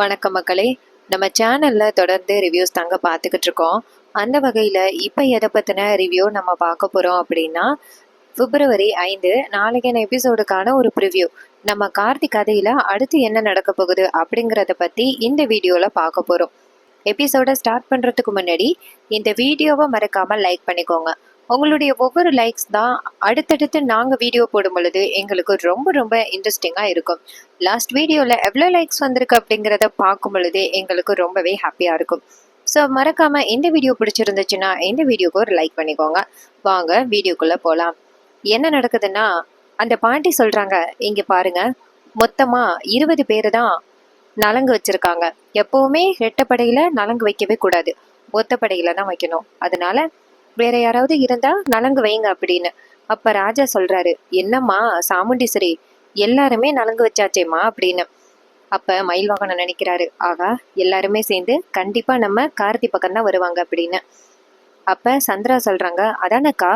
வணக்கம் மக்களே. நம்ம சேனல்ல தொடர்ந்து ரிவ்யூஸ் தாங்க பார்த்துக்கிட்டு இருக்கோம். அந்த வகையில் இப்போ எதை பற்றின ரிவ்யூ நம்ம பார்க்க போகிறோம் அப்படின்னா, February 5 நாளைக்கான எபிசோடுக்கான ஒரு ப்ரிவ்யூ. நம்ம கார்த்திக் கதையில் அடுத்து என்ன நடக்க போகுது அப்படிங்கிறத பற்றி இந்த வீடியோவில் பார்க்க போகிறோம். எபிசோடை ஸ்டார்ட் பண்ணுறதுக்கு முன்னாடி இந்த வீடியோவை மறக்காமல் லைக் பண்ணிக்கோங்க. உங்களுடைய ஒவ்வொரு லைக்ஸ் தான் அடுத்தடுத்து நாங்கள் வீடியோ போடும் பொழுது எங்களுக்கு ரொம்ப ரொம்ப இன்ட்ரெஸ்டிங்காக இருக்கும். லாஸ்ட் வீடியோவில் எவ்வளோ லைக்ஸ் வந்திருக்கு அப்படிங்கிறத பார்க்கும் பொழுது எங்களுக்கு ரொம்பவே ஹாப்பியாக இருக்கும். ஸோ மறக்காமல் இந்த வீடியோ பிடிச்சிருந்துச்சுன்னா இந்த வீடியோக்கு ஒரு லைக் பண்ணிக்கோங்க. வாங்க வீடியோக்குள்ளே போகலாம். என்ன நடக்குதுன்னா, அந்த பாட்டி சொல்கிறாங்க, இங்கே பாருங்க, மொத்தமாக 20 பேர் தான் நலங்கு வச்சுருக்காங்க. எப்போவுமே ரெட்டப்படையில் நலங்கு வைக்கவே கூடாது, ஒத்தப்படையில் தான் வைக்கணும். அதனால வேற யாராவது இருந்தா நலங்கு வைங்க அப்படின்னு. அப்ப ராஜா சொல்றாரு, என்னம்மா சாமுண்டீஸ்வரி, எல்லாருமே நலங்கு வச்சாச்சேம்மா அப்படின்னு. அப்ப மயில் வாகனம் நினைக்கிறாரு, ஆகா எல்லாருமே சேர்ந்து கண்டிப்பா நம்ம கார்த்தி பக்கம் தான் வருவாங்க அப்படின்னு. அப்ப சந்திரா சொல்றாங்க, அதானக்கா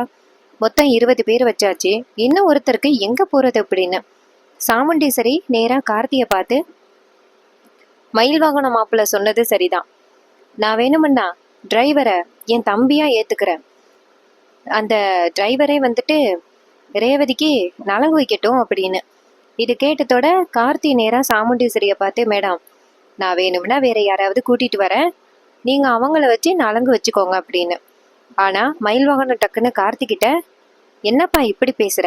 மொத்தம் 20 பேர் வச்சாச்சு, இன்னும் ஒருத்தருக்கு எங்க போறது அப்படின்னு. சாமுண்டீஸ்வரி நேரா கார்த்திய பார்த்து, மயில் வாகனம் மாப்பிள்ள சொன்னது சரிதான், நான் வேணுமுன்னா டிரைவரை என் தம்பியா ஏத்துக்கிறேன். அந்த டிரைவரே வந்துட்டு ரேவதிக்கு நலங்கு வைக்கட்டும் அப்படின்னு. இது கேட்டதோட கார்த்தி நேரா சாமுண்டீஸ்வரியை பார்த்து, மேடம் நான் வேணும்னா வேற யாராவது கூட்டிட்டு வரேன், நீங்க அவங்கள வச்சு நலங்கு வச்சுக்கோங்க அப்படின்னு. ஆனா மயில் வாகனம் டக்குன்னு கார்த்திகிட்ட, என்னப்பா இப்படி பேசுற,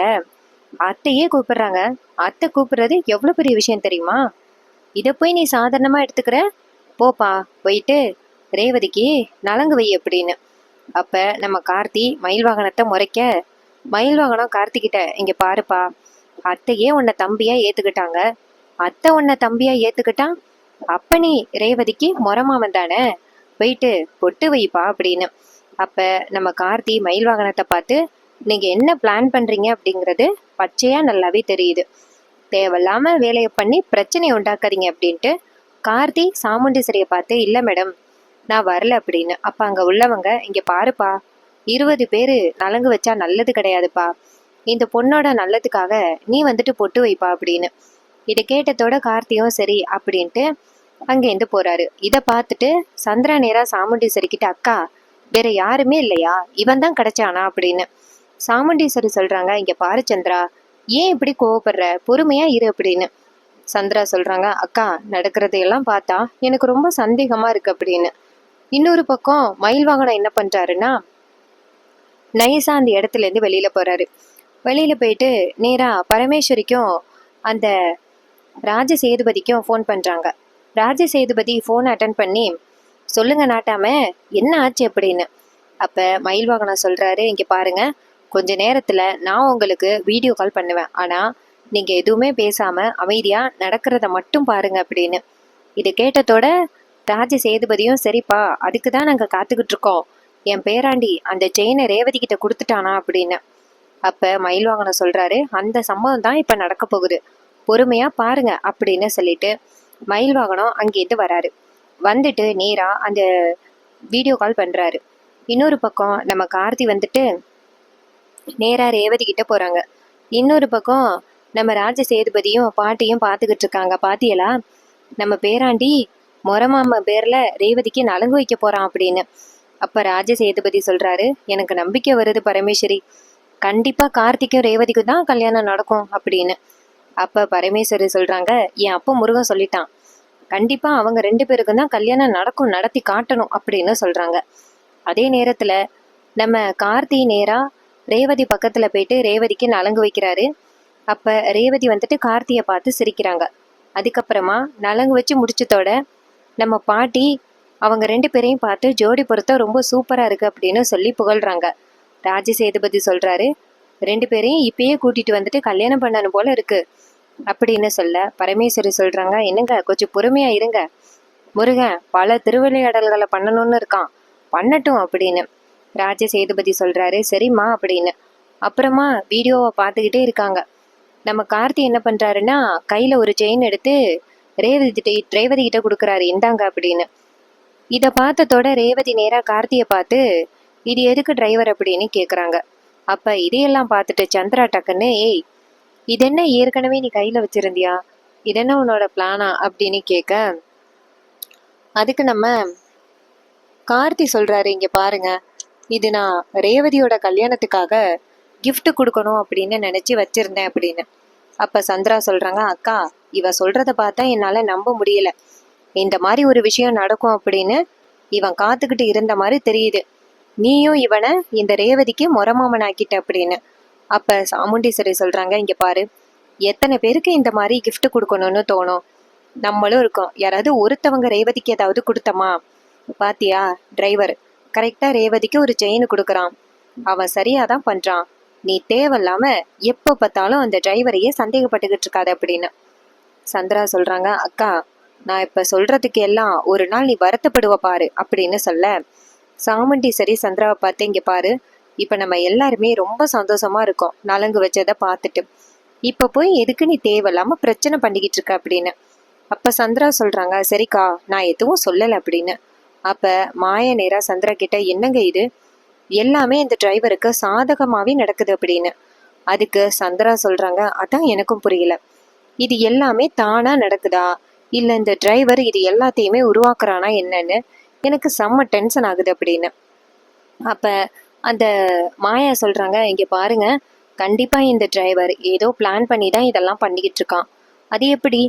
அத்தையே கூப்பிடுறாங்க, அத்தை கூப்பிடுறது எவ்வளவு பெரிய விஷயம் தெரியுமா, இதை போய் நீ சாதாரணமா எடுத்துக்கிற, போப்பா போயிட்டு ரேவதிக்கு நலங்கு வை அப்படின்னு. அப்ப நம்ம கார்த்தி மயில் வாகனத்தை முறைக்க, மயில் வாகனம் கார்த்திகிட்ட, இங்க பாருப்பா, அத்தையே உன்னை தம்பியா ஏத்துக்கிட்டாங்க, அத்தை உன்னை தம்பியா ஏத்துக்கிட்டான், அப்ப நீ ரேவதிக்கு முறமாமன் தானே, போயிட்டு பொட்டு வைப்பா அப்படின்னு. அப்ப நம்ம கார்த்தி மயில் வாகனத்தை பார்த்து, நீங்க என்ன பிளான் பண்றீங்க அப்படிங்கிறது பச்சையா நல்லாவே தெரியுது, தேவையில்லாம வேலையை பண்ணி பிரச்சனையை உண்டாக்காதீங்க அப்படின்ட்டு கார்த்தி சாமுண்டீஸ்வரியை பார்த்து, இல்ல மேடம் நான் வரல அப்படின்னு. அப்ப அங்க உள்ளவங்க, இங்க பாருப்பா, 20 பேரு நலங்கு வச்சா நல்லது கிடையாதுப்பா, இந்த பொண்ணோட நல்லதுக்காக நீ வந்துட்டு பொட்டு வைப்பா அப்படின்னு. இதை கேட்டதோட கார்த்தியும் சரி அப்படின்ட்டு அங்கேருந்து போறாரு. இதை பார்த்துட்டு சந்திரா நேரா சாமுண்டீஸ்வரி கிட்ட, அக்கா வேற யாருமே இல்லையா, இவன் தான் கிடைச்சானா அப்படின்னு. சாமுண்டீஸ்வரி சொல்றாங்க, இங்க பாரு சந்திரா, ஏன் இப்படி கோவப்படுற, பொறுமையா இரு அப்படின்னு. சந்திரா சொல்றாங்க, அக்கா நடக்கிறதையெல்லாம் பார்த்தா எனக்கு ரொம்ப சந்தேகமா இருக்கு அப்படின்னு. இன்னொரு பக்கம் மயில் வாகனம் என்ன பண்றாருன்னா, நைஸா அந்த இடத்துல இருந்து வெளியில போறாரு. வெளியில போயிட்டு நேரா பரமேஸ்வரிக்கும் அந்த ராஜ சேதுபதிக்கும் ஃபோன் பண்றாங்க. ராஜ சேதுபதி ஃபோன் அட்டன் பண்ணி, சொல்லுங்க நாட்டாம, என்ன ஆச்சு அப்படின்னு. அப்ப மயில் வாகனம் சொல்றாரு, இங்க பாருங்க, கொஞ்ச நேரத்துல நான் உங்களுக்கு வீடியோ கால் பண்ணுவேன், ஆனா நீங்க எதுவுமே பேசாம அமைதியா நடக்கிறத மட்டும் பாருங்க அப்படின்னு. இது கேட்டதோட ராஜ சேதுபதியும், சரிப்பா அதுக்கு தான் நாங்க காத்துக்கிட்டு இருக்கோம், என் பேராண்டி அந்த செயினை ரேவதி கிட்ட கொடுத்துட்டானா அப்படின்னு. அப்ப மயில் வாகனம் சொல்றாரு, அந்த சம்பவம் தான் இப்ப நடக்க போகுது, பொறுமையா பாருங்க அப்படின்னு சொல்லிட்டு மயில் வாகனம் அங்கேருந்து வராரு. வந்துட்டு நேரா அந்த வீடியோ கால் பண்றாரு. இன்னொரு பக்கம் நம்ம கார்த்தி வந்துட்டு நேரா ரேவதி கிட்ட போறாங்க. இன்னொரு பக்கம் நம்ம ராஜ சேதுபதியும் பாட்டியும் பார்த்துக்கிட்டு இருக்காங்க. பாத்தியலா, நம்ம பேராண்டி மொரமாம பேர்ல ரேவதிக்கு நலங்கு வைக்க போறான் அப்படின்னு. அப்ப ராஜ சேதுபதி சொல்றாரு, எனக்கு நம்பிக்கை வருது பரமேஸ்வரி, கண்டிப்பா கார்த்திக்கும் ரேவதிக்கும் தான் கல்யாணம் நடக்கும் அப்படின்னு. அப்ப பரமேஸ்வரி சொல்றாங்க, என் அப்பா முருகன் சொல்லிட்டான், கண்டிப்பா அவங்க 2 பேருக்கும் தான் கல்யாணம் நடக்கும், நடத்தி காட்டணும் அப்படின்னு சொல்றாங்க. அதே நேரத்துல நம்ம கார்த்தி நேரா ரேவதி பக்கத்துல போயிட்டு ரேவதிக்கு நலங்கு வைக்கிறாரு. அப்ப ரேவதி வந்துட்டு கார்த்தியை பார்த்து சிரிக்கிறாங்க. அதுக்கப்புறமா நலங்கு வச்சு முடிச்சதோட நம்ம பாட்டி அவங்க 2 பேரையும் பார்த்து, ஜோடி பொருத்தம் ரொம்ப சூப்பரா இருக்கு அப்படின்னு சொல்லி புகழ்றாங்க. ராஜ சேதுபதி சொல்றாரு, 2 பேரையும் இப்பயே கூட்டிட்டு வந்துட்டு கல்யாணம் பண்ணணும் போல இருக்கு அப்படின்னு சொல்ல, பரமேஸ்வரி சொல்றாங்க, என்னங்க கொஞ்சம் பொறுமையா இருங்க, முருகன் பல திருவிளையாடல்களை பண்ணணும்னு இருக்கான், பண்ணட்டும் அப்படின்னு. ராஜ சேதுபதி சொல்றாரு, சரிம்மா அப்படின்னு. அப்புறமா வீடியோவை பார்த்துக்கிட்டே இருக்காங்க. நம்ம கார்த்தி என்ன பண்றாருன்னா, கையில ஒரு செயின் எடுத்து ரேவதி கிட்ட கொடுக்குறாரு, இந்தாங்க அப்படின்னு. இதை பார்த்ததோட ரேவதி நேரா கார்த்தியை பார்த்து, இது எதுக்கு டிரைவர் அப்படின்னு கேட்குறாங்க. அப்ப இதையெல்லாம் பார்த்துட்டு சந்திரா டக்குன்னு, ஏய் இது என்ன ஏற்கனவே நீ கையில வச்சிருந்தியா, இது என்ன உன்னோட பிளானா அப்படின்னு கேட்க, அதுக்கு நம்ம கார்த்தி சொல்றாரு, இங்க பாருங்க, இது நான் ரேவதியோட கல்யாணத்துக்காக gift கொடுக்கணும் அப்படின்னு நினைச்சு வச்சிருந்தேன் அப்படின்னு. அப்ப சந்திரா சொல்றாங்க, அக்கா இவ சொல்றத பார்த்தா என்னால நம்ப முடியல. இந்த மாதிரி ஒரு விஷயம் நடக்கும் அப்படின்னு இவன் காத்துக்கிட்டு இருந்த மாதிரி தெரியுது. நீயும் இவனை இந்த ரேவதிக்கு மொரமாமன் ஆக்கிட்ட அப்படின்னு. அப்ப சாமுண்டீஸ்வரி சொல்றாங்க, இங்க பாரு, எத்தனை பேருக்கு இந்த மாதிரி gift கொடுக்கணும்னு தோணும். நம்மளும் இருக்கோம். யாராவது ஒருத்தவங்க ரேவதிக்கு ஏதாவது கொடுத்தமா? பாத்தியா, டிரைவர் கரெக்டா ரேவதிக்கு ஒரு செயின் கொடுக்கறான். அவன் சரியாதான் பண்றான். நீ தேவையில்லாம எப்ப பார்த்தாலும் அந்த டிரைவரையே சந்தேகப்பட்டுக்கிட்டு இருக்காத அப்படின்னு. சந்திரா சொல்றாங்க, அக்கா நான் இப்ப சொல்றதுக்கு எல்லாம் ஒரு நாள் நீ வருத்தப்படுவ பாரு அப்படின்னு சொல்ல, சாமுண்டீஸ்வரி சந்திராவை பார்த்து, இங்க பாரு, இப்ப நம்ம எல்லாருமே ரொம்ப சந்தோஷமா இருக்கோம் நலங்கு வச்சதை பார்த்துட்டு. இப்ப போய் எதுக்கு நீ தேவையில்லாம பிரச்சனை பண்ணிக்கிட்டு இருக்க அப்படின்னு. அப்ப சந்திரா சொல்றாங்க, சரிக்கா நான் எதுவும் சொல்லல அப்படின்னு. அப்ப மாய நேரா சந்திரா கிட்ட, என்னங்க இது எல்லாமே இந்த டிரைவருக்கு சாதகமாவே நடக்குது அப்படின்னு. அதுக்கு சந்திரா சொல்றாங்க, அதான் எனக்கும் புரியல, இது எல்லாமே தானா நடக்குதா இல்ல இந்த டிரைவர் இது எல்லாத்தையுமே உருவாக்குறானா என்னன்னு எனக்கு செம்ம டென்ஷன் ஆகுது அப்படின்னு. அப்ப அந்த மாயா சொல்றாங்க, இங்க பாருங்க, கண்டிப்பா இந்த டிரைவர் ஏதோ பிளான் பண்ணி தான் இதெல்லாம் பண்ணிக்கிட்டு இருக்கான். அது எப்படி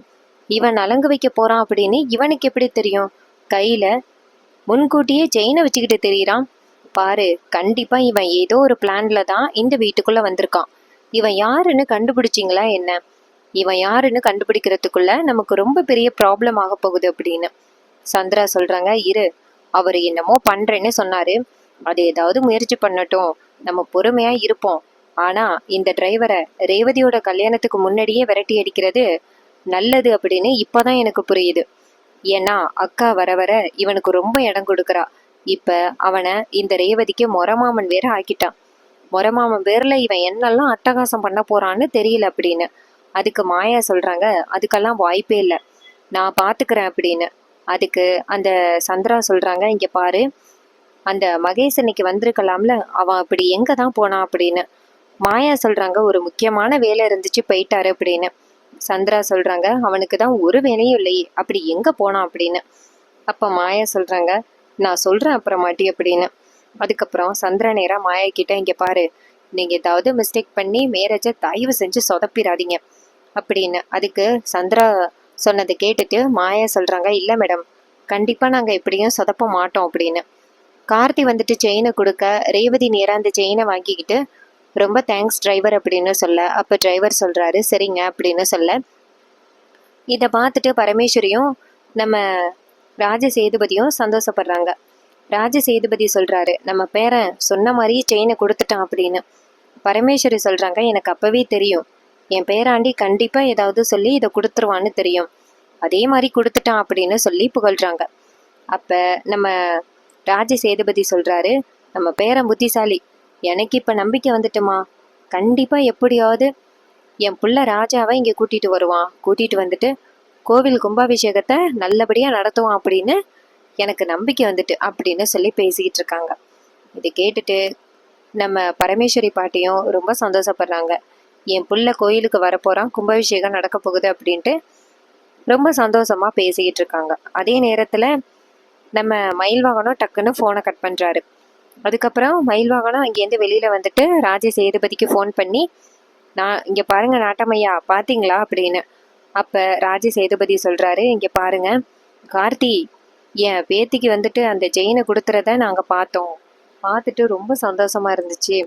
இவன் நலங்கு வைக்க போறான் அப்படின்னு இவனுக்கு எப்படி தெரியும்? கையில முன்கூட்டியே செயினை வச்சுக்கிட்டு தெரியறான் பாரு. கண்டிப்பா இவன் ஏதோ ஒரு பிளான்ல தான் இந்த வீட்டுக்குள்ள வந்திருக்கான். இவன் யாருன்னு கண்டுபிடிச்சிங்களா என்ன? இவன் யாருன்னு கண்டுபிடிக்கிறதுக்குள்ள நமக்கு ரொம்ப பெரிய ப்ராப்ளம் ஆக போகுது அப்படின்னு. சந்திரா சொல்றாங்க, இரு, அவர் என்னமோ பண்றேன்னு சொன்னாரு, அது ஏதாவது முயற்சி பண்ணட்டும், நம்ம பொறுமையா இருப்போம். ஆனா இந்த டிரைவரை ரேவதியோட கல்யாணத்துக்கு முன்னாடியே விரட்டி அடிக்கிறது நல்லது அப்படின்னு இப்பதான் எனக்கு புரியுது. ஏன்னா அக்கா வர வர இவனுக்கு ரொம்ப இடம் கொடுக்கறா. இப்ப அவனை இந்த ரேவதிக்கு மொரமாமன் வேற ஆக்கிட்டான். மொரமாமன் பேர்ல இவன் என்னெல்லாம் அட்டகாசம் பண்ண போறான்னு தெரியல அப்படின்னு. அதுக்கு மாயா சொல்றாங்க, அதுக்கெல்லாம் வாய்ப்பே இல்லை, நான் பாத்துக்கிறேன் அப்படின்னு. அதுக்கு அந்த சந்திரா சொல்றாங்க, இங்க பாரு, அந்த மகேஷ் இன்னைக்கு வந்திருக்கலாம்ல, அவன் அப்படி எங்க தான் போனான் அப்படின்னு. மாயா சொல்றாங்க, ஒரு முக்கியமான வேலை இருந்துச்சு போயிட்டாரு அப்படின்னு. சந்திரா சொல்றாங்க, அவனுக்கு தான் ஒரு வேலையும் இல்லையே, அப்படி எங்க போனான் அப்படின்னு. அப்ப மாயா சொல்றாங்க, நான் சொல்றேன் அப்புறமாட்டி அப்படின்னு. அதுக்கப்புறம் சந்திரா நேரா மாயா கிட்ட, இங்க பாரு, நீங்க ஏதாவது மிஸ்டேக் பண்ணி மேரேஜ தயவு செஞ்சு சொதப்பிடாதீங்க அப்படின்னு. அதுக்கு சந்திரா சொன்னதை கேட்டுட்டு மாயா சொல்றாங்க, இல்ல மேடம், கண்டிப்பா நாங்க எப்படியும் சொதப்ப மாட்டோம் அப்படின்னு. கார்த்தி வந்துட்டு செயினை கொடுக்க ரேவதி நேரா அந்த செயினை வாங்கிக்கிட்டு, ரொம்ப தேங்க்ஸ் டிரைவர் அப்படின்னு சொல்ல, அப்ப டிரைவர் சொல்றாரு, சரிங்க அப்படின்னு சொல்ல, இதை பார்த்துட்டு பரமேஸ்வரியும் நம்ம ராஜ சேதுபதியும் சந்தோஷப்படுறாங்க. ராஜ சேதுபதி சொல்றாரு, நம்ம பேரன் சொன்ன மாதிரியே செயினை கொடுத்துட்டான் அப்படின்னு. பரமேஸ்வரி சொல்றாங்க, எனக்கு அப்பவே தெரியும், என் பேராண்டி கண்டிப்பா ஏதாவது சொல்லி இதை கொடுத்துருவான்னு தெரியும், அதே மாதிரி கொடுத்துட்டான் அப்படின்னு சொல்லி புகழ்றாங்க. அப்ப நம்ம ராஜ சேதுபதி சொல்றாரு, நம்ம பேரன் புத்திசாலி, எனக்கு இப்ப நம்பிக்கை வந்துட்டுமா, கண்டிப்பா எப்படியாவது என் புள்ள ராஜாவை இங்க கூட்டிட்டு வருவான், கூட்டிட்டு வந்துட்டு கோவில் கும்பாபிஷேகத்தை நல்லபடியா நடத்துவான் அப்படின்னு எனக்கு நம்பிக்கை வந்துட்டு அப்படின்னு சொல்லி பேசிக்கிட்டு இருக்காங்க. இதை கேட்டுட்டு நம்ம பரமேஸ்வரி பாட்டியும் ரொம்ப சந்தோஷப்படுறாங்க. என் புள்ள கோயிலுக்கு வரப்போறான், கும்பாபிஷேகம் நடக்க போகுது அப்படின்ட்டு ரொம்ப சந்தோஷமா பேசிக்கிட்டு இருக்காங்க. அதே நேரத்துல நம்ம மயில்வாகனம் டக்குன்னு ஃபோனை கட் பண்றாரு. அதுக்கப்புறம் மயில்வாகனம் அங்கேருந்து வெளியில வந்துட்டு ராஜ சேதுபதிக்கு ஃபோன் பண்ணி, நான் இங்க பாருங்க நாட்டமையா பாத்தீங்களா அப்படின்னு. அப்ப ராஜ சேதுபதி சொல்றாரு, இங்க பாருங்க கார்த்தி, என் பேத்திக்கு வந்துட்டு அந்த செயினை கொடுத்துறத நாங்க பார்த்தோம், பார்த்துட்டு ரொம்ப சந்தோஷமா இருந்துச்சு.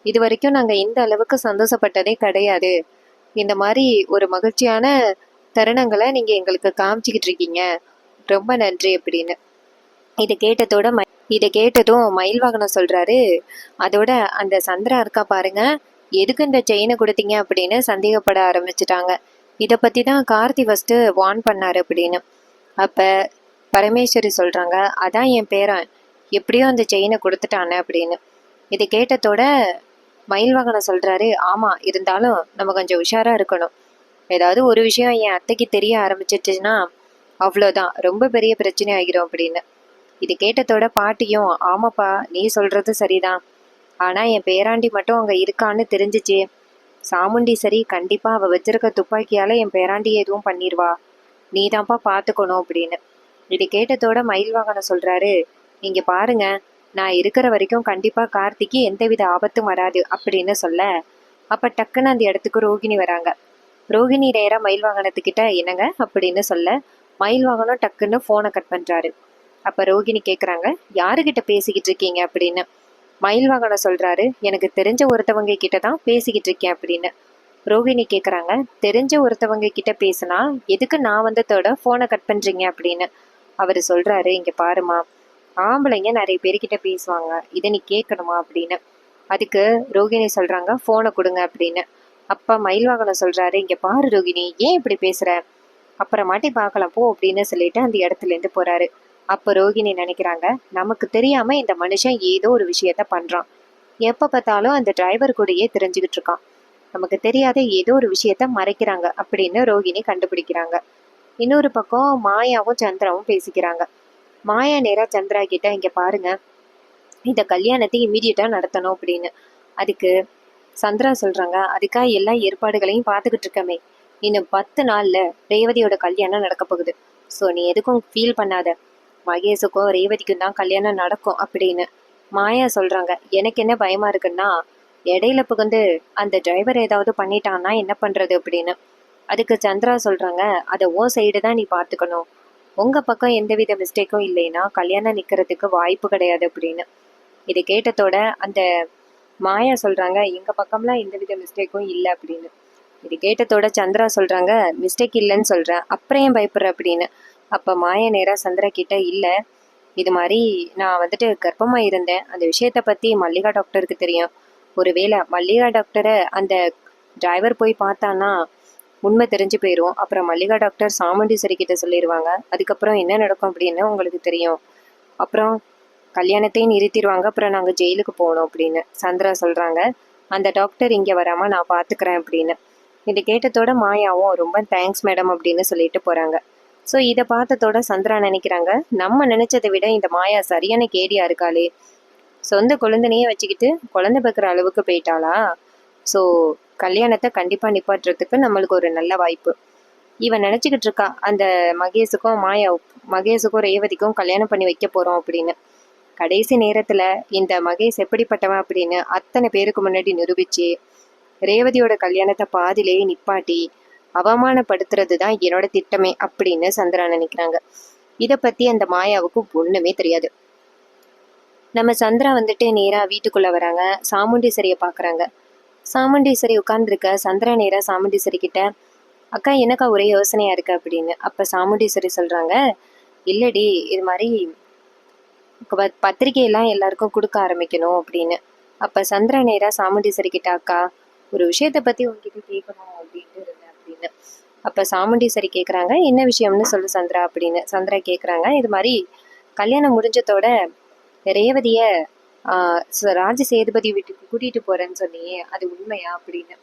இது வரைக்கும் நாங்க இந்த அளவுக்கு சந்தோஷப்பட்டதே கிடையாது. இந்த மாதிரி ஒரு மகிழ்ச்சியான தருணங்களை நீங்க எங்களுக்கு காமிச்சிக்கிட்டு இருக்கீங்க, ரொம்ப நன்றி அப்படின்னு. இதை கேட்டதும் மயில்வாகனம் சொல்றாரு, அதோட அந்த சந்திரா இருக்கா பாருங்க, எதுக்கு இந்த செயினை கொடுத்தீங்க அப்படின்னு சந்தேகப்பட ஆரம்பிச்சுட்டாங்க. இதை பத்தி தான் கார்த்தி ஃபர்ஸ்ட் வார்ன் பண்ணாரு அப்படின்னு. அப்ப பரமேஸ்வரி சொல்றாங்க, அதான் என் பேரன் எப்படியோ அந்த செயினை கொடுத்துட்டானே அப்படின்னு. இதை கேட்டதோட மயில்வாகனம் சொல்றாரு, ஆமா, இருந்தாலும் நம்ம கொஞ்சம் உஷாரா இருக்கணும், ஏதாவது ஒரு விஷயம் என் அத்தைக்கு தெரிய ஆரம்பிச்சிட்டுன்னா அவ்வளோதான், ரொம்ப பெரிய பிரச்சனை ஆகிரும் அப்படின்னு. இது கேட்டதோட பாட்டியும், ஆமாப்பா நீ சொல்றது சரிதான், ஆனா என் பேராண்டி மட்டும் அங்க இருக்கான்னு தெரிஞ்சிச்சு, சாமுண்டீஸ்வரி கண்டிப்பா அவ வச்சிருக்க துப்பாக்கியால என் பேராண்டி எதுவும் பண்ணிடுவா, நீ தான்ப்பா பாத்துக்கணும் அப்படின்னு. இது கேட்டதோட மயில் வாகனம் சொல்றாரு, இங்க பாருங்க, நான் இருக்கிற வரைக்கும் கண்டிப்பா கார்த்திக்கு எந்தவித ஆபத்தும் வராது அப்படின்னு சொல்ல, அப்ப டக்குன்னு அந்த இடத்துக்கு ரோகிணி வராங்க. ரோகிணி நேரா மயில் வாகனத்துக்கிட்ட என்னங்க அப்படின்னு சொல்ல, மயில் வாகனம் டக்குன்னு போனை கட் பண்றாரு. அப்ப ரோகிணி கேக்குறாங்க, யாருகிட்ட பேசிக்கிட்டு இருக்கீங்க அப்படின்னு. மயில் வாகனம் சொல்றாரு, எனக்கு தெரிஞ்ச ஒருத்தவங்க கிட்ட தான் பேசிக்கிட்டு இருக்கேன் அப்படின்னு. ரோகிணி கேக்குறாங்க, தெரிஞ்ச ஒருத்தவங்க கிட்ட பேசுனா எதுக்கு நான் வந்ததோட போனை கட் பண்றீங்க அப்படின்னு. அவரு சொல்றாரு, இங்க பாருமா, ஆம்பளைங்க நிறைய பேர்கிட்ட பேசுவாங்க, இதை நீ கேட்கணுமா அப்படின்னு. அதுக்கு ரோகிணி சொல்றாங்க, போனை கொடுங்க அப்படின்னு. அப்ப மயில் வாகனம் சொல்றாரு, இங்க பாரு ரோகிணி, ஏன் இப்படி பேசுற, அப்புறமாட்டி பார்க்கலாம் போ அப்படின்னு சொல்லிட்டு அந்த இடத்துல இருந்து போறாரு. அப்ப ரோகிணி நினைக்கிறாங்க, நமக்கு தெரியாம இந்த மனுஷன் ஏதோ ஒரு விஷயத்த பண்றான், எப்ப பார்த்தாலும் அந்த டிரைவர் கூடயே தெரிஞ்சுக்கிட்டு இருக்கான், நமக்கு தெரியாத ஏதோ ஒரு விஷயத்த மறைக்கிறாங்க அப்படின்னு ரோகிணி கண்டுபிடிக்கிறாங்க. இன்னொரு பக்கம் மாயாவும் சந்திராவும் பேசிக்கிறாங்க. மாயா நேரா சந்திரா கிட்ட, இங்க பாருங்க, இந்த கல்யாணத்தை இம்மீடியட்டா நடத்தணும் அப்படின்னு. அதுக்கு சந்திரா சொல்றாங்க, அதுக்காக எல்லா ஏற்பாடுகளையும் பார்த்துக்கிட்டு இருக்கமே, இன்னும் 10 நாள்ல ரேவதியோட கல்யாணம் நடக்க போகுது. ஸோ நீ எதுக்கும் ஃபீல் பண்ணாத, மகேஷுக்கும் ரேவதிக்கும் தான் கல்யாணம் நடக்கும் அப்படின்னு. மாயா சொல்றாங்க, எனக்கு என்ன பயமா இருக்குன்னா, இடையில புகுந்து அந்த டிரைவர் ஏதாவது பண்ணிட்டான்னா என்ன பண்றது அப்படின்னு. அதுக்கு சந்திரா சொல்றாங்க, அதை உன் சைடு தான் நீ பார்த்துக்கணும், உங்க பக்கம் எந்தவித மிஸ்டேக்கும் இல்லைன்னா கல்யாணம் நிக்கிறதுக்கு வாய்ப்பு கிடையாது அப்படின்னு. இது கேட்டதோட அந்த மாயா சொல்றாங்க, எங்க பக்கம்லாம் எந்தவித மிஸ்டேக்கும் இல்லை அப்படின்னு. இது கேட்டதோட சந்திரா சொல்றாங்க, மிஸ்டேக் இல்லைன்னு சொல்றேன், அப்புறம் ஏன் பயப்படுற அப்படின்னு. அப்ப மாயா நேரா சந்திரா கிட்ட, இல்ல இது மாதிரி நான் வந்துட்டு கர்ப்பமா இருந்தேன், அந்த விஷயத்த பத்தி மல்லிகா டாக்டருக்கு தெரியும், ஒருவேளை மல்லிகா டாக்டரை அந்த டிரைவர் போய் பார்த்தானா உண்மை தெரிஞ்சு போயிடும், அப்புறம் மல்லிகா டாக்டர் சாமுண்டீஸ்வரி கிட்ட சொல்லிடுவாங்க, அதுக்கப்புறம் என்ன நடக்கும் அப்படின்னு உங்களுக்கு தெரியும், அப்புறம் கல்யாணத்தையும் நிறுத்திடுவாங்க, அப்புறம் நாங்கள் ஜெயிலுக்கு போகணும் அப்படின்னு சந்திரா சொல்றாங்க. அந்த டாக்டர் இங்கே வராமல் நான் பார்த்துக்கிறேன் அப்படின்னு. இதை கேட்டதோட மாயாவும் ரொம்ப தேங்க்ஸ் மேடம் அப்படின்னு சொல்லிட்டு போகிறாங்க. ஸோ இதை பார்த்ததோட சந்திரா நினைக்கிறாங்க, நம்ம நினைச்சதை விட இந்த மாயா சரியான கேடியா இருக்காளே, சொந்த குழந்தைனையே வச்சுக்கிட்டு குழந்தை பார்க்குற அளவுக்கு போயிட்டாளா. ஸோ கல்யாணத்தை கண்டிப்பாக நிப்பாட்டுறதுக்கு நம்மளுக்கு ஒரு நல்ல வாய்ப்பு. இவன் நினச்சிக்கிட்டு இருக்கா, அந்த மகேஷுக்கும் ரேவதிக்கும் கல்யாணம் பண்ணி வைக்க போகிறோம் அப்படின்னு. கடைசி நேரத்துல இந்த மகேஷ் எப்படிப்பட்டவன் அப்படின்னு அத்தனை பேருக்கு முன்னாடி நிரூபிச்சு ரேவதியோட கல்யாணத்தை பாதிலேயே நிப்பாட்டி அவமானப்படுத்துறது தான் என்னோட திட்டமே அப்படின்னு சந்திரா நினைக்கிறாங்க. இதை பத்தி அந்த மாயாவுக்கு ஒண்ணுமே தெரியாது. நம்ம சந்திரா வந்துட்டு நேரா வீட்டுக்குள்ள வராங்க. சாமுண்டீஸ்வரியை பாக்குறாங்க. சாமுண்டீஸ்வரி உட்கார்ந்துருக்க. சந்திரா நேரா சாமுண்டீஸ்வரி கிட்ட, அக்கா எனக்கா ஒரே யோசனையா இருக்கு அப்படின்னு. அப்ப சாமுண்டீஸ்வரி சொல்றாங்க, இல்லடி, இது மாதிரி பத்திரிகையெல்லாம் எல்லாருக்கும் கொடுக்க ஆரம்பிக்கணும் அப்படின்னு. அப்ப சந்திரா நேரா சாமுண்டீஸ்வரி கிட்ட, அக்கா ஒரு விஷயத்த பத்தி உங்ககிட்ட கேட்கணும் அப்படின்ட்டு இருந்தேன் அப்படின்னு. அப்ப சாமுண்டீஸ்வரி கேக்குறாங்க, என்ன விஷயம்னு சொல்லு சந்திரா அப்படின்னு. சந்திரா கேக்குறாங்க, இது மாதிரி கல்யாணம் முடிஞ்சதோட ரேவதிய ராஜ சேதுபதி வீட்டுக்கு கூட்டிட்டு போறேன்னு சொன்னியே, அது உண்மையா அப்படின்னு.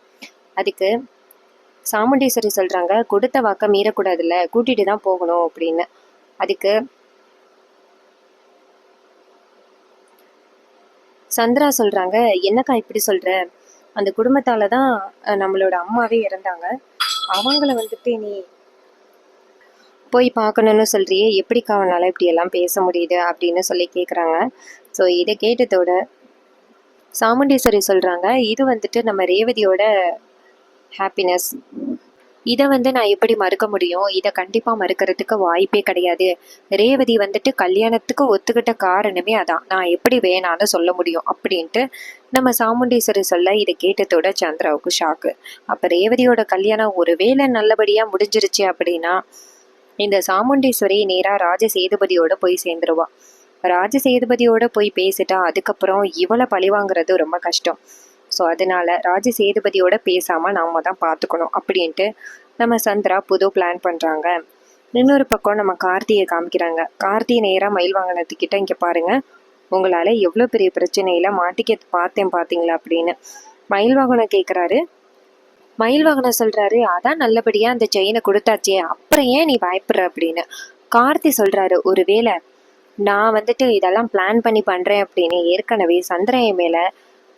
அதுக்கு சாமுண்டீஸ்வரி சொல்றாங்க, கொடுத்த வாக்க மீறக்கூடாதுல்ல, கூட்டிட்டு தான் போகணும் அப்படின்னு. அதுக்கு சந்திரா சொல்றாங்க, என்னக்கா இப்படி சொல்ற, அந்த குடும்பத்தால தான் நம்மளோட அம்மாவே இறந்தாங்க, அவங்கள வந்துட்டு நீ போய் பார்க்கணும்னு சொல்றியே, எப்படிக்கா அவனால இப்படி எல்லாம் பேச முடியுது அப்படின்னு சொல்லி கேட்குறாங்க. ஸோ இதை கேட்டதோட சாமுண்டீஸ்வரி சொல்றாங்க, இது வந்துட்டு நம்ம ரேவதியோட ஹாப்பினஸ், இதை நான் எப்படி மறுக்க முடியும், இதை கண்டிப்பாக மறுக்கிறதுக்கு வாய்ப்பே கிடையாது, ரேவதி வந்துட்டு கல்யாணத்துக்கு ஒத்துக்கிட்ட காரணமே அதான், நான் எப்படி வேணான்னு சொல்ல முடியும் அப்படின்ட்டு நம்ம சாமுண்டீஸ்வரி சொல்ல, இதை கேட்டதோட சந்திராவுக்கு ஷாக்கு. அப்போ ரேவதியோட கல்யாணம் ஒருவேளை நல்லபடியாக முடிஞ்சிருச்சு அப்படின்னா இந்த சாமுண்டீஸ்வரி நேராக ராஜ சேதுபதியோட போய் சேர்ந்துருவா. ராஜ சேதுபதியோட போய் பேசிட்டா அதுக்கப்புறம் இவளை பழி வாங்குறது ரொம்ப கஷ்டம். ஸோ அதனால ராஜ சேதுபதியோட பேசாமல் நாம தான் பார்த்துக்கணும் அப்படின்ட்டு நம்ம சந்திரா புது பிளான் பண்ணுறாங்க. இன்னொரு பக்கம் நம்ம கார்த்தியை காமிக்கிறாங்க. கார்த்தியை நேராக மயில் வாகனத்துக்கிட்ட, இங்கே பாருங்க, உங்களால் எவ்வளோ பெரிய பிரச்சனையில் மாட்டிக்க பார்த்தீங்களா அப்படின்னு. மயில் வாகனம் கேட்குறாரு. மயில் வாகனம் சொல்கிறாரு, அதான் நல்லபடியாக அந்த செயினை கொடுத்தாச்சே, அப்புறம் ஏன் நீ பயப்படுற அப்படின்னு. கார்த்தி சொல்கிறாரு, ஒருவேளை நான் வந்துட்டு இதெல்லாம் பிளான் பண்ணி பண்ணுறேன் அப்படின்னு ஏற்கனவே சந்திரன் மேலே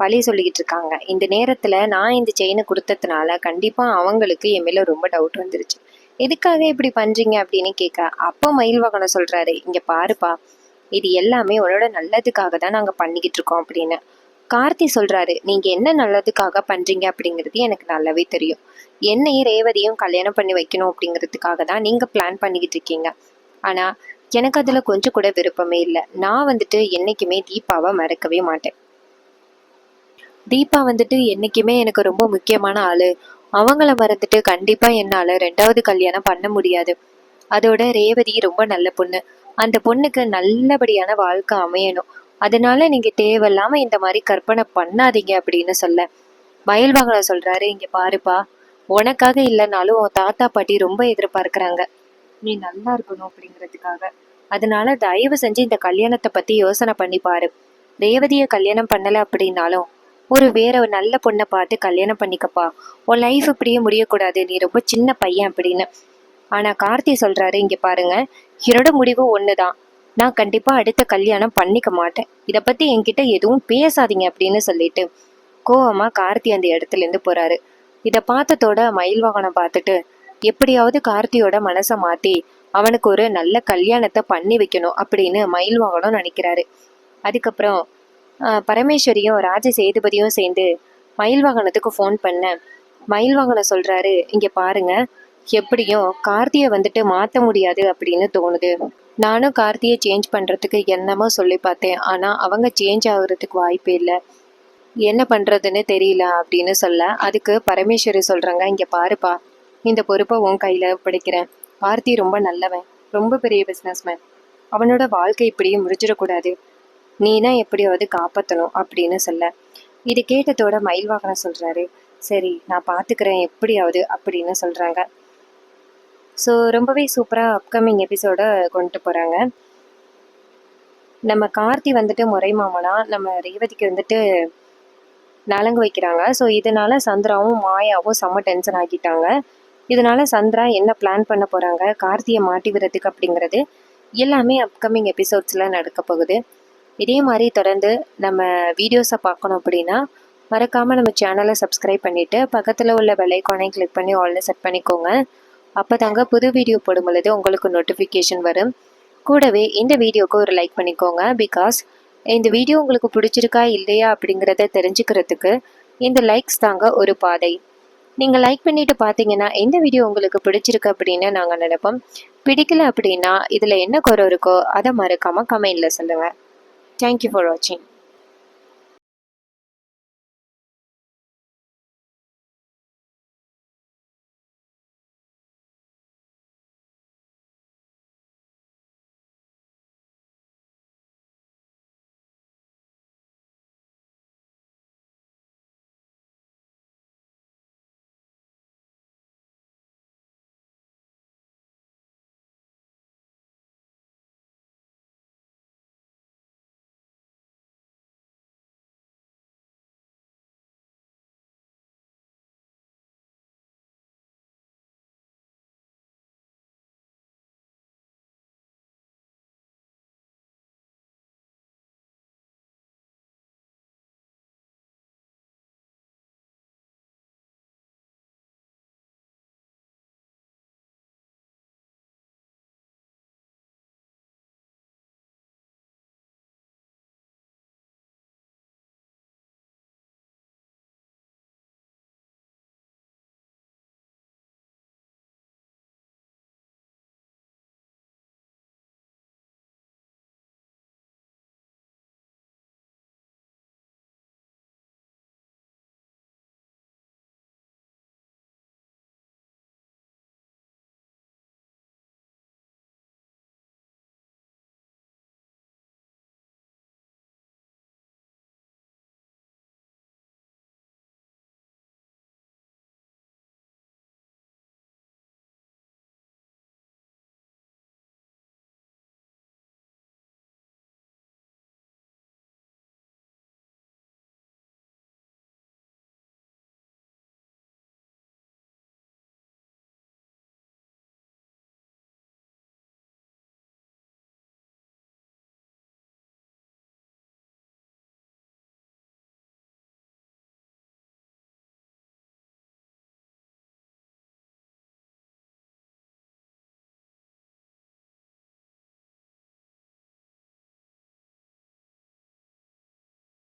பழி சொல்லிக்கிட்டு இருக்காங்க. இந்த நேரத்தில் நான் இந்த செயினை கொடுத்ததுனால கண்டிப்பாக அவங்களுக்கு என் மேலே ரொம்ப டவுட் வந்துருச்சு. எதுக்காக இப்படி பண்றீங்க அப்படின்னு கேட்க, அப்போ மயில்வாகனம் சொல்றாரு, இங்க பாருப்பா, இது எல்லாமே உன்னோட நல்லதுக்காக தான் நாங்க பண்ணிக்கிட்டு இருக்கோம் அப்படின்னு. கார்த்தி சொல்றாரு, நீங்க என்ன நல்லதுக்காக பண்றீங்க அப்படிங்கிறது எனக்கு நல்லாவே தெரியும். என்னையும் ரேவதியும் கல்யாணம் பண்ணி வைக்கணும் அப்படிங்கிறதுக்காக தான் நீங்க பிளான் பண்ணிக்கிட்டு இருக்கீங்க. ஆனா எனக்கு அதுல கொஞ்சம் கூட விருப்பமே இல்லை. நான் வந்துட்டு என்னைக்குமே தீபாவை மறக்கவே மாட்டேன். தீபா வந்துட்டு என்னைக்குமே எனக்கு ரொம்ப முக்கியமான ஆளு. அவங்கள மறந்துட்டு கண்டிப்பா என்னால 2வது கல்யாணம் பண்ண முடியாது. அதோட ரேவதி ரொம்ப நல்ல பொண்ணு. அந்த பொண்ணுக்கு நல்லபடியான வாழ்க்கை அமையணும். அதனால நீங்க தேவையில்லாம இந்த மாதிரி கற்பனை பண்ணாதீங்க அப்படின்னு சொல்ல, மயில்வாகனம் சொல்றாரு, இங்க பாருப்பா, உனக்காக இல்லைனாலும் உன் தாத்தா பாட்டி ரொம்ப எதிர்பார்க்கறாங்க நீ நல்லா இருக்கணும் அப்படிங்கிறதுக்காக. அதனால தயவு செஞ்சு இந்த கல்யாணத்தை பத்தி யோசனை பண்ணி பாரு. ரேவதிய கல்யாணம் பண்ணல அப்படின்னாலும் வேற ஒரு நல்ல பொண்ணை பார்த்து கல்யாணம் பண்ணிக்கப்பா. உன் லைஃப் இப்படியே முடியக்கூடாது, நீ ரொம்ப சின்ன பையன் அப்படின்னு. ஆனா கார்த்தி சொல்றாரு, இங்க பாருங்க, என்னோட முடிவு ஒண்ணுதான். நான் கண்டிப்பா அடுத்த கல்யாணம் பண்ணிக்க மாட்டேன். இத பத்தி என்கிட்ட எதுவும் பேசாதீங்க அப்படின்னு சொல்லிட்டு கோவமா கார்த்தி அந்த இடத்துல இருந்து போறாரு. இத பார்த்ததோட மயில்வாகனம் பார்த்துட்டு எப்படியாவது கார்த்தியோட மனசை மாத்தி அவனுக்கு ஒரு நல்ல கல்யாணத்தை பண்ணி வைக்கணும் அப்படின்னு மயில்வாகனம் நினைக்கிறாரு. அதுக்கப்புறம் பரமேஸ்வரியும் ராஜ சேதுபதியும் சேர்ந்து மயில்வாகனத்துக்கு ஃபோன் பண்ண, மயில்வாகனம் சொல்றாரு, இங்க பாருங்க, எப்படியும் கார்த்தியை வந்துட்டு மாத்த முடியாது அப்படின்னு தோணுது. நானும் கார்த்தியை சேஞ்ச் பண்றதுக்கு என்னமோ சொல்லி பார்த்தேன். ஆனா அவங்க சேஞ்ச் ஆகுறதுக்கு வாய்ப்பே இல்லை. என்ன பண்றதுன்னு தெரியல அப்படின்னு சொல்ல, அதுக்கு பரமேஸ்வரி சொல்றாங்க, இங்க பாருப்பா, இந்த பொறுப்பை உன் கையில பிடிக்கிறேன். கார்த்தி ரொம்ப நல்லவன், ரொம்ப பெரிய பிசினஸ்மேன். அவனோட வாழ்க்கை இப்படியே முடிச்சிடக்கூடாது. நீனா எப்படியாவது காப்பாற்றணும் அப்படின்னு சொல்ல, இது கேட்டதோட மயில்வாகனம் சொல்றாரு, சரி நான் பார்த்துக்கிறேன் எப்படியாவது அப்படின்னு சொல்றாங்க. ஸோ ரொம்பவே சூப்பராக அப்கமிங் எபிசோட கொண்டு போகிறாங்க. நம்ம கார்த்தி வந்துட்டு முறை மாமனா நம்ம ரேவதிக்கு வந்துட்டு நலங்கு வைக்கிறாங்க. ஸோ இதனால சந்திராவும் மாயாவும் செம்ம டென்ஷன் ஆகிட்டாங்க. இதனால சந்திரா என்ன பிளான் பண்ண போகிறாங்க கார்த்தியை மாட்டி விடுறதுக்கு அப்படிங்கிறது எல்லாமே அப்கமிங் எபிசோட்ஸில் நடக்க போகுது. இதே மாதிரி தொடர்ந்து நம்ம வீடியோஸை பார்க்கணும் அப்படின்னா மறக்காமல் நம்ம சேனலை சப்ஸ்கிரைப் பண்ணிவிட்டு பக்கத்தில் உள்ள பெல் ஐகானை கிளிக் பண்ணி ஆல்ல செட் பண்ணிக்கோங்க. அப்போ தாங்க புது வீடியோ போடும் பொழுது உங்களுக்கு நோட்டிஃபிகேஷன் வரும். கூடவே இந்த வீடியோக்கு ஒரு லைக் பண்ணிக்கோங்க. பிகாஸ் இந்த வீடியோ உங்களுக்கு பிடிச்சிருக்கா இல்லையா அப்படிங்கிறத தெரிஞ்சுக்கிறதுக்கு இந்த லைக்ஸ் தாங்க ஒரு பாதை. நீங்கள் லைக் பண்ணிட்டு பார்த்தீங்கன்னா இந்த வீடியோ உங்களுக்கு பிடிச்சிருக்கு அப்படின்னு நாங்கள் நினைப்போம். பிடிக்கல அப்படின்னா இதில் என்ன குறை இருக்கோ அதை மறக்காமல் கமெண்டில் சொல்லுங்கள். தேங்க்யூ ஃபார் வாட்சிங்.